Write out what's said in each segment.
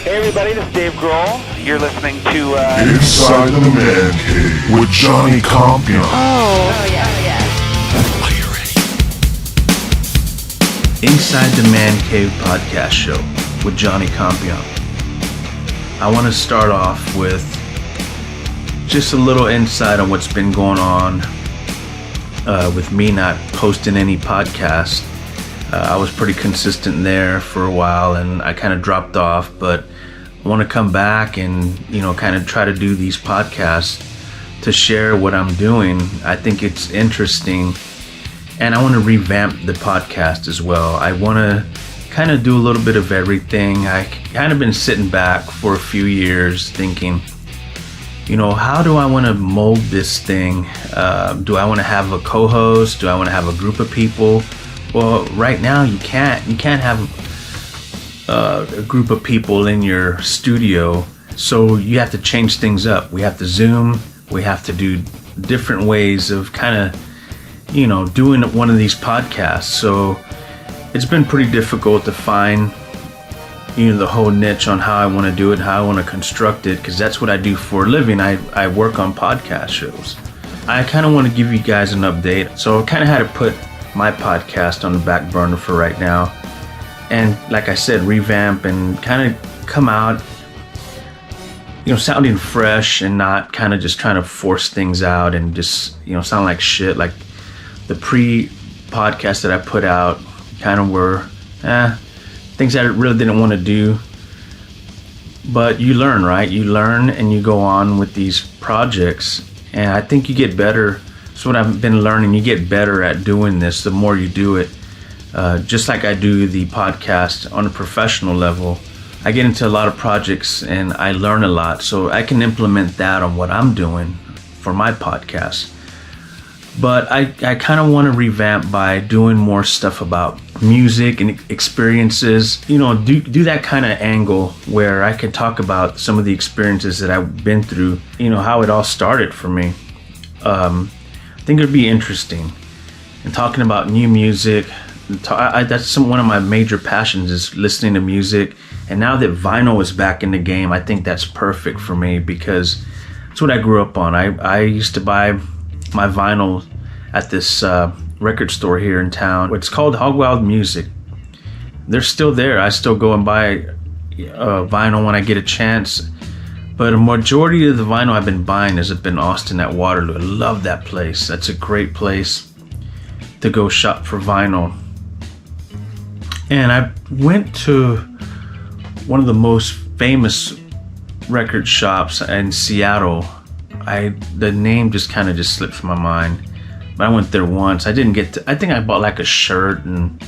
Hey everybody, this is Dave Grohl. You're listening to Inside the Man Cave with Johnny Compian. Oh yeah. Are you ready? Inside the Man Cave podcast show with Johnny Compian. I want to start off with just a little insight on what's been going on with me not posting any podcasts. I was pretty consistent there for a while and I kind of dropped off, but I want to come back and, kind of try to do these podcasts to share what I'm doing. I think it's interesting and I want to revamp the podcast as well. I want to kind of do a little bit of everything. I kind of been sitting back for a few years thinking, how do I want to mold this thing? Do I want to have a co-host? Do I want to have a group of people? Well, right now you can't have a group of people in your studio, so you have to change things up. We have to Zoom. We have to do different ways of kind of, doing one of these podcasts. So it's been pretty difficult to find, the whole niche on how I want to do it, how I want to construct it, because that's what I do for a living. I work on podcast shows. I kind of want to give you guys an update. So I kind of had to put my podcast on the back burner for right now, and like I said, revamp and kind of come out, sounding fresh and not kind of just trying to force things out and just sound like shit. Like the pre-podcast that I put out kind of were things that I really didn't want to do, but you learn, right? You learn and you go on with these projects, and I think you get better. That's what I've been learning. You get better at doing this the more you do it. Just like I do the podcast on a professional level, I get into a lot of projects and I learn a lot, so I can implement that on what I'm doing for my podcast. But I kind of want to revamp by doing more stuff about music and experiences, do that kind of angle where I can talk about some of the experiences that I've been through, how it all started for me. I think it'd be interesting, and talking about new music. That's one of my major passions, is listening to music. And now that vinyl is back in the game, I think that's perfect for me because it's what I grew up on. I used to buy my vinyl at this record store here in town. It's called Hog Wild Music. They're still there. I still go and buy vinyl when I get a chance. But a majority of the vinyl I've been buying has been Austin at Waterloo. I love that place. That's a great place to go shop for vinyl. And I went to one of the most famous record shops in Seattle. The name just kind of just slipped from my mind. But I went there once. I think I bought like a shirt and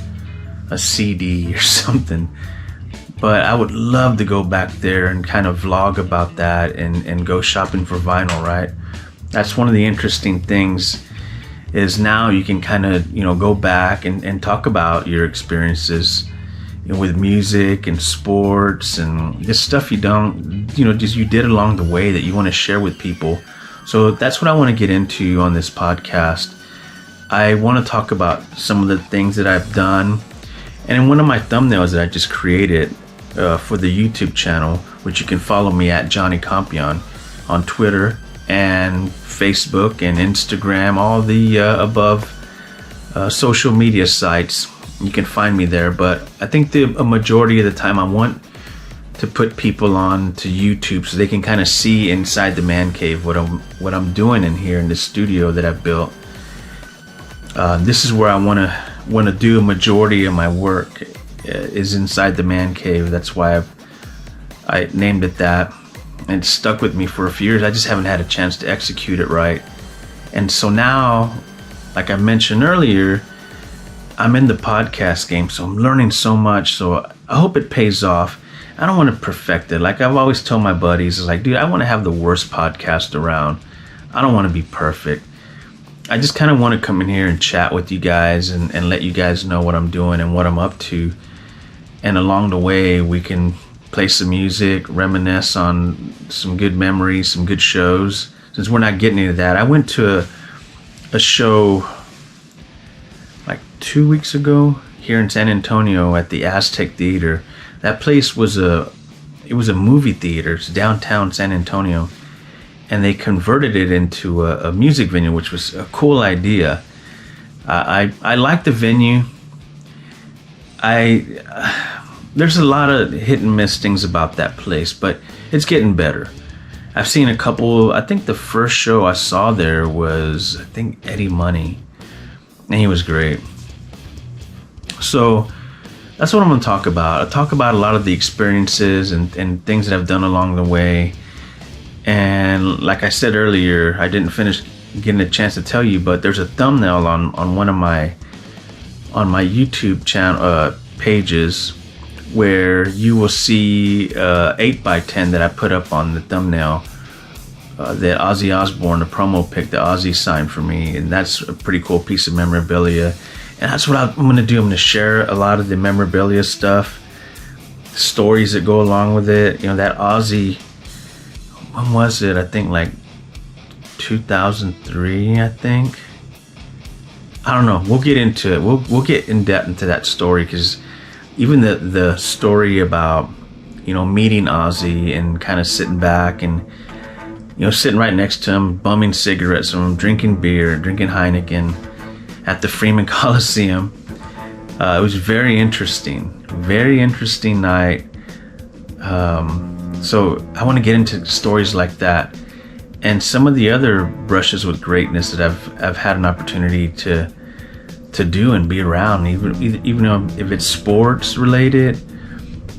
a CD or something. But I would love to go back there and kind of vlog about that and go shopping for vinyl, right? That's one of the interesting things, is now you can kind of, go back and talk about your experiences, with music and sports and just stuff you did along the way that you want to share with people. So that's what I want to get into on this podcast. I want to talk about some of the things that I've done. And in one of my thumbnails that I just created, for the YouTube channel, which you can follow me at Johnny Compian on Twitter and Facebook and Instagram, all the above social media sites. You can find me there. But I think a majority of the time I want to put people on to YouTube so they can kind of see inside the man cave what I'm doing in here in the studio that I've built. This is where I want to do a majority of my work. Is inside the man cave. That's why I named it that, and it stuck with me for a few years. I just haven't had a chance to execute it right. And so now, like I mentioned earlier, I'm in the podcast game, so I'm learning so much. So I hope it pays off. I don't want to perfect it. Like I've always told my buddies, it's like, dude, I want to have the worst podcast around. I don't want to be perfect. I just kind of want to come in here and chat with you guys and let you guys know what I'm doing and what I'm up to. And along the way, we can play some music, reminisce on some good memories, some good shows. Since we're not getting into that, I went to a show like 2 weeks ago here in San Antonio at the Aztec Theater. That place was it was a movie theater. It's downtown San Antonio, and they converted it into a music venue, which was a cool idea. I like the venue. There's a lot of hit and miss things about that place, but it's getting better. I've seen a couple. I think the first show I saw there was, I think, Eddie Money, and he was great. So that's what I'm going to talk about. I'll talk about a lot of the experiences and things that I've done along the way. And like I said earlier, I didn't finish getting a chance to tell you, but there's a thumbnail on one of my YouTube channel pages where you will see 8x10 that I put up on the thumbnail, that Ozzy Osbourne, the promo pic that Ozzy signed for me, and that's a pretty cool piece of memorabilia. And that's what I'm going to do. I'm going to share a lot of the memorabilia stuff, stories that go along with it. You know, that Ozzy, when was it? I think like 2003, I think. I don't know. We'll get into it. We'll get in depth into that story, because even the story about, you know, meeting Ozzy and kind of sitting back and, you know, sitting right next to him, bumming cigarettes from him, drinking beer, drinking Heineken at the Freeman Coliseum. It was very interesting night. So I want to get into stories like that and some of the other brushes with greatness that I've had an opportunity to do and be around, even though if it's sports related.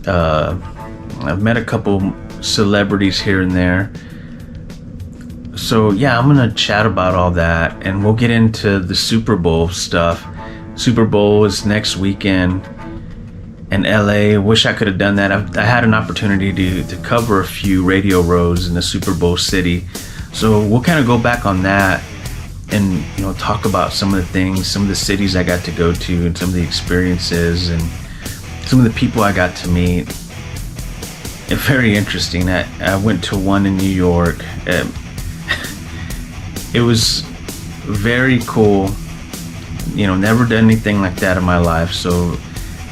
I've met a couple celebrities here and there. So yeah, I'm gonna chat about all that, and we'll get into the Super Bowl stuff. Super Bowl is next weekend in LA. Wish I could have done that. I had an opportunity to cover a few radio rows in the Super Bowl city. So we'll kind of go back on that and, you know, talk about some of the things, some of the cities I got to go to, and some of the experiences and some of the people I got to meet. It's very interesting. I went to one in New York. It was very cool. You know, never done anything like that in my life, so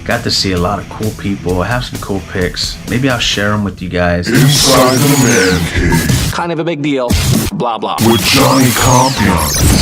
got to see a lot of cool people. I have some cool pics. Maybe I'll share them with you guys. Inside the Man Cave Kind of a big deal. Blah, blah. with Johnny Compian.